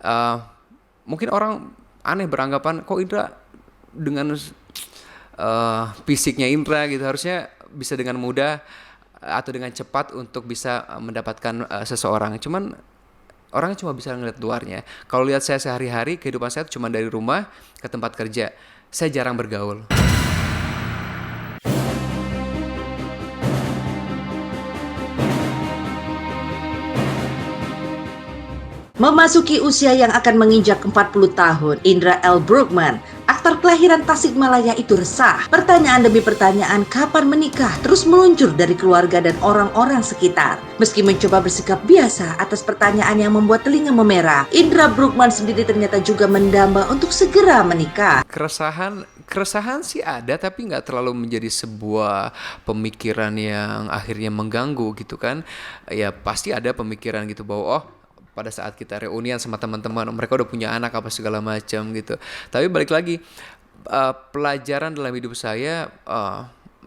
eh, mungkin orang aneh beranggapan kok Indra dengan fisiknya Indra gitu harusnya bisa dengan mudah atau dengan cepat untuk bisa mendapatkan seseorang. Cuman orang cuma bisa ngeliat luarnya. Kalau lihat saya sehari-hari, kehidupan saya cuma dari rumah ke tempat kerja. Saya jarang bergaul. Memasuki usia yang akan menginjak 40 tahun, Indra L. Bruggman, aktor kelahiran Tasikmalaya itu resah. Pertanyaan demi pertanyaan kapan menikah terus meluncur dari keluarga dan orang-orang sekitar. Meski mencoba bersikap biasa atas pertanyaan yang membuat telinga memerah, Indra Bruggman sendiri ternyata juga mendamba untuk segera menikah. Keresahan sih ada, tapi nggak terlalu menjadi sebuah pemikiran yang akhirnya mengganggu gitu kan. Ya pasti ada pemikiran gitu bahwa oh, pada saat kita reunian sama teman-teman mereka udah punya anak apa segala macam gitu. Tapi balik lagi, pelajaran dalam hidup saya,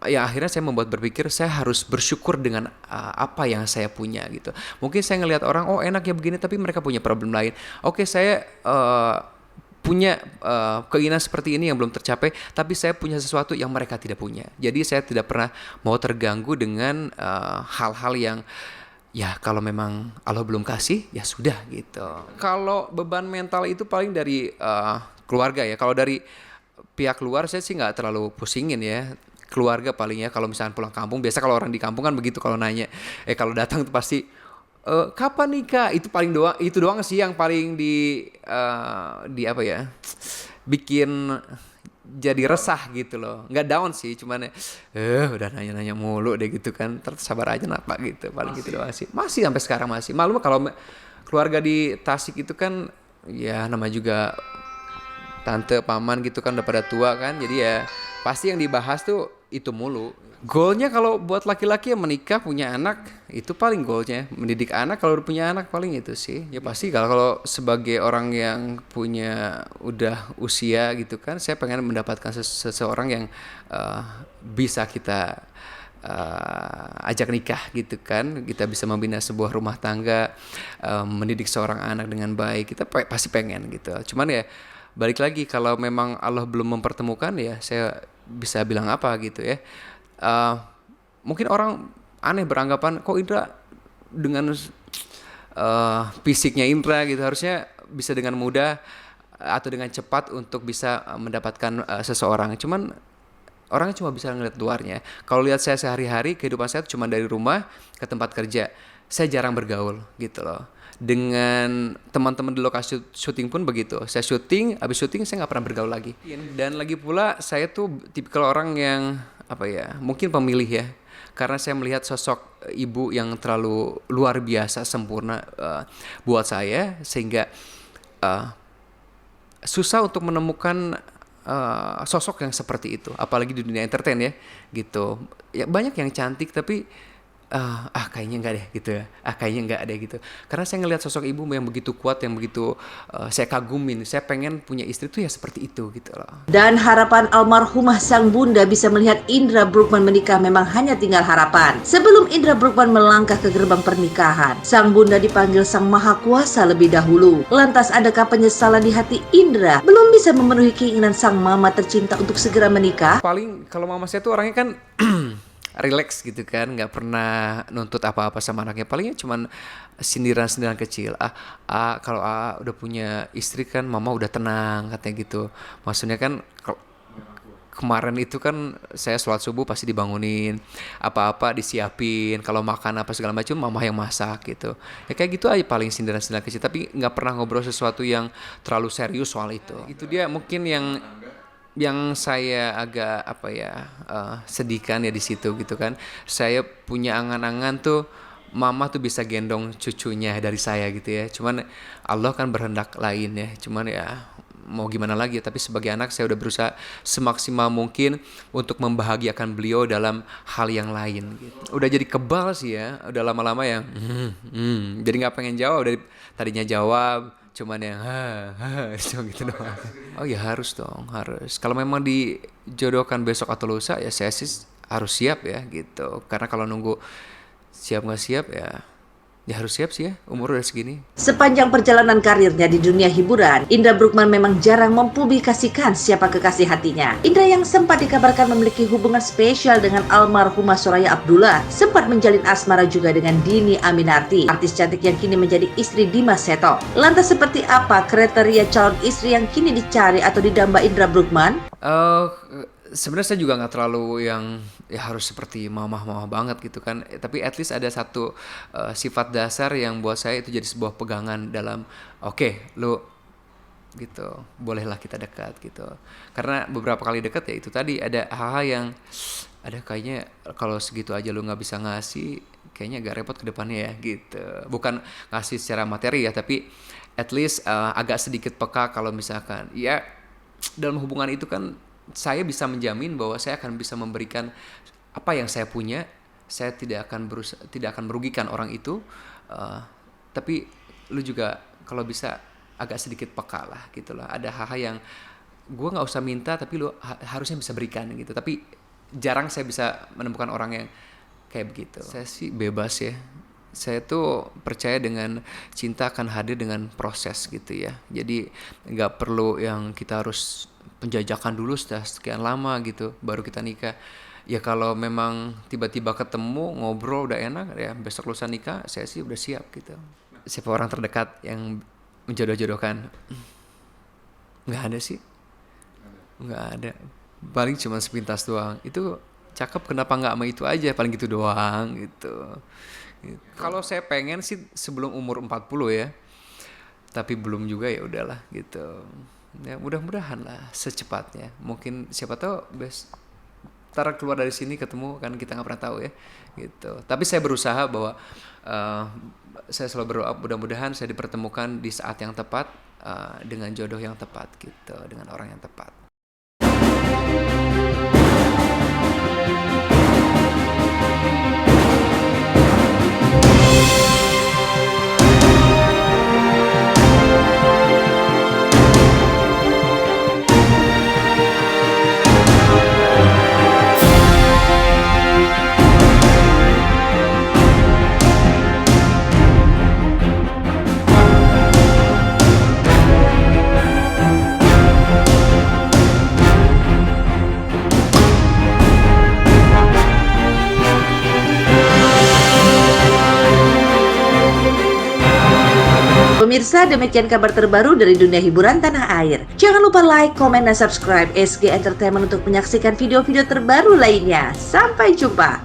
ya akhirnya saya membuat berpikir saya harus bersyukur dengan apa yang saya punya gitu. Mungkin saya ngelihat orang oh enak ya begini, tapi mereka punya problem lain. Oke, saya punya keinginan seperti ini yang belum tercapai, tapi saya punya sesuatu yang mereka tidak punya. Jadi saya tidak pernah mau terganggu dengan hal-hal yang ya kalau memang Allah belum kasih ya sudah gitu. Kalau beban mental itu paling dari keluarga ya. Kalau dari pihak luar saya sih nggak terlalu pusingin ya. Keluarga paling ya, kalau misalnya pulang kampung, biasa kalau orang di kampung kan begitu, kalau nanya kalau datang tuh pasti kapan nikah, itu paling doang, itu doang sih yang paling di apa ya, bikin jadi resah gitu loh. Nggak down sih, cuman udah nanya-nanya mulu deh gitu kan. Terus sabar aja napa gitu, paling gitu doang sih. Masih sampai sekarang masih. Malu kalau keluarga di Tasik itu kan ya nama juga tante, paman gitu kan udah pada tua kan. Jadi ya pasti yang dibahas tuh itu mulu. Goalnya kalau buat laki-laki yang menikah punya anak itu paling goalnya mendidik anak. Kalau udah punya anak paling itu sih ya pasti. Kalau sebagai orang yang punya udah usia gitu kan, saya pengen mendapatkan seseorang yang uh, bisa kita ajak nikah gitu kan, kita bisa membina sebuah rumah tangga, mendidik seorang anak dengan baik, kita pasti pengen gitu. Cuman ya balik lagi, kalau memang Allah belum mempertemukan ya saya bisa bilang apa gitu ya. uh, Mungkin orang aneh beranggapan kok Indra dengan fisiknya Indra gitu harusnya bisa dengan mudah atau dengan cepat untuk bisa mendapatkan seseorang. Cuman orang cuma bisa ngeliat luarnya. Kalau lihat saya sehari-hari, kehidupan saya cuma dari rumah ke tempat kerja. Saya jarang bergaul gitu loh. Dengan teman-teman di lokasi syuting pun begitu. Saya syuting, habis syuting saya nggak pernah bergaul lagi. Dan lagi pula saya tuh tipikal orang yang apa ya, mungkin pemilih ya. Karena saya melihat sosok ibu yang terlalu luar biasa sempurna buat saya, sehingga uh, susah untuk menemukan sosok yang seperti itu, apalagi di dunia entertain ya gitu. Ya banyak yang cantik tapi kayaknya enggak deh gitu ya, kayaknya enggak deh gitu, karena saya ngelihat sosok ibu yang begitu kuat, yang begitu saya kagumin. Saya pengen punya istri tuh ya seperti itu gitu loh. Dan harapan almarhumah sang bunda bisa melihat Indra Bruggman menikah memang hanya tinggal harapan. Sebelum Indra Bruggman melangkah ke gerbang pernikahan, sang bunda dipanggil Sang Maha Kuasa lebih dahulu. Lantas adakah penyesalan di hati Indra belum bisa memenuhi keinginan sang mama tercinta untuk segera menikah? Paling kalau mama saya tuh orangnya kan relax gitu kan, nggak pernah nuntut apa-apa sama anaknya. Palingnya cuman sindiran-sindiran kecil. Kalau udah punya istri kan mama udah tenang katanya gitu. Maksudnya kan kemarin itu kan saya sholat subuh pasti dibangunin, apa-apa disiapin, kalau makan apa segala macam mama yang masak gitu. Ya kayak gitu aja, paling sindiran-sindiran kecil, tapi nggak pernah ngobrol sesuatu yang terlalu serius soal itu. Itu dia mungkin yang saya agak apa ya, sedihkan ya di situ gitu kan. Saya punya angan-angan tuh mama tuh bisa gendong cucunya dari saya gitu ya. Cuman Allah kan berhendak lain ya. Cuman ya mau gimana lagi, tapi sebagai anak saya udah berusaha semaksimal mungkin untuk membahagiakan beliau dalam hal yang lain gitu. Udah jadi kebal sih ya, udah lama-lama yang jadi nggak pengen jawab. Dari tadinya jawab cuman yang cuma gitu doang. Oh ya harus dong, harus. Kalau memang dijodohkan besok atau lusa ya saya sih harus siap ya gitu. Karena kalau nunggu siap nggak siap ya Ya harus siap sih ya, umur udah segini. Sepanjang perjalanan karirnya di dunia hiburan, Indra Bruggman memang jarang mempublikasikan siapa kekasih hatinya. Indra yang sempat dikabarkan memiliki hubungan spesial dengan almarhumah Soraya Abdullah, sempat menjalin asmara juga dengan Dhini Aminarti, artis cantik yang kini menjadi istri Dimas Seto. Lantas seperti apa kriteria calon istri yang kini dicari atau didamba Indra Bruggman? Sebenarnya saya juga nggak terlalu yang ya harus seperti mamah-mamah banget gitu kan. Tapi at least ada satu sifat dasar yang buat saya itu jadi sebuah pegangan dalam oke, lu gitu, bolehlah kita dekat gitu. Karena beberapa kali dekat ya itu tadi ada hal-hal yang ada kayaknya kalau segitu aja lu nggak bisa ngasih, kayaknya agak repot ke depannya ya gitu. Bukan ngasih secara materi ya, tapi at least agak sedikit peka kalau misalkan ya dalam hubungan itu kan saya bisa menjamin bahwa saya akan bisa memberikan apa yang saya punya. Saya tidak akan merugikan orang itu, tapi lu juga kalau bisa agak sedikit peka lah gitu lah. Ada hal-hal yang gue nggak usah minta tapi lu harusnya bisa berikan gitu. Tapi jarang saya bisa menemukan orang yang kayak begitu. Saya sih bebas ya. Saya tuh percaya dengan cinta akan hadir dengan proses gitu ya. Jadi nggak perlu yang kita harus penjajakan dulu sudah sekian lama gitu baru kita nikah. Ya kalau memang tiba-tiba ketemu ngobrol udah enak ya besok lusa nikah, saya sih udah siap gitu. Siapa orang terdekat yang menjodoh-jodohkan? Nggak ada sih, nggak ada. Paling cuma sepintas doang. Itu cakep kenapa nggak sama itu aja, paling gitu doang gitu. Gitu. Kalau saya pengen sih sebelum umur 40 ya. Tapi belum juga ya udahlah gitu. Ya mudah-mudahan lah secepatnya. Mungkin siapa tahu ntar keluar dari sini ketemu kan kita nggak pernah tahu ya gitu. Tapi saya berusaha bahwa saya selalu berdoa mudah-mudahan saya dipertemukan di saat yang tepat dengan jodoh yang tepat gitu, dengan orang yang tepat. Pemirsa, demikian kabar terbaru dari dunia hiburan tanah air. Jangan lupa like, komen, dan subscribe SG Entertainment untuk menyaksikan video-video terbaru lainnya. Sampai jumpa.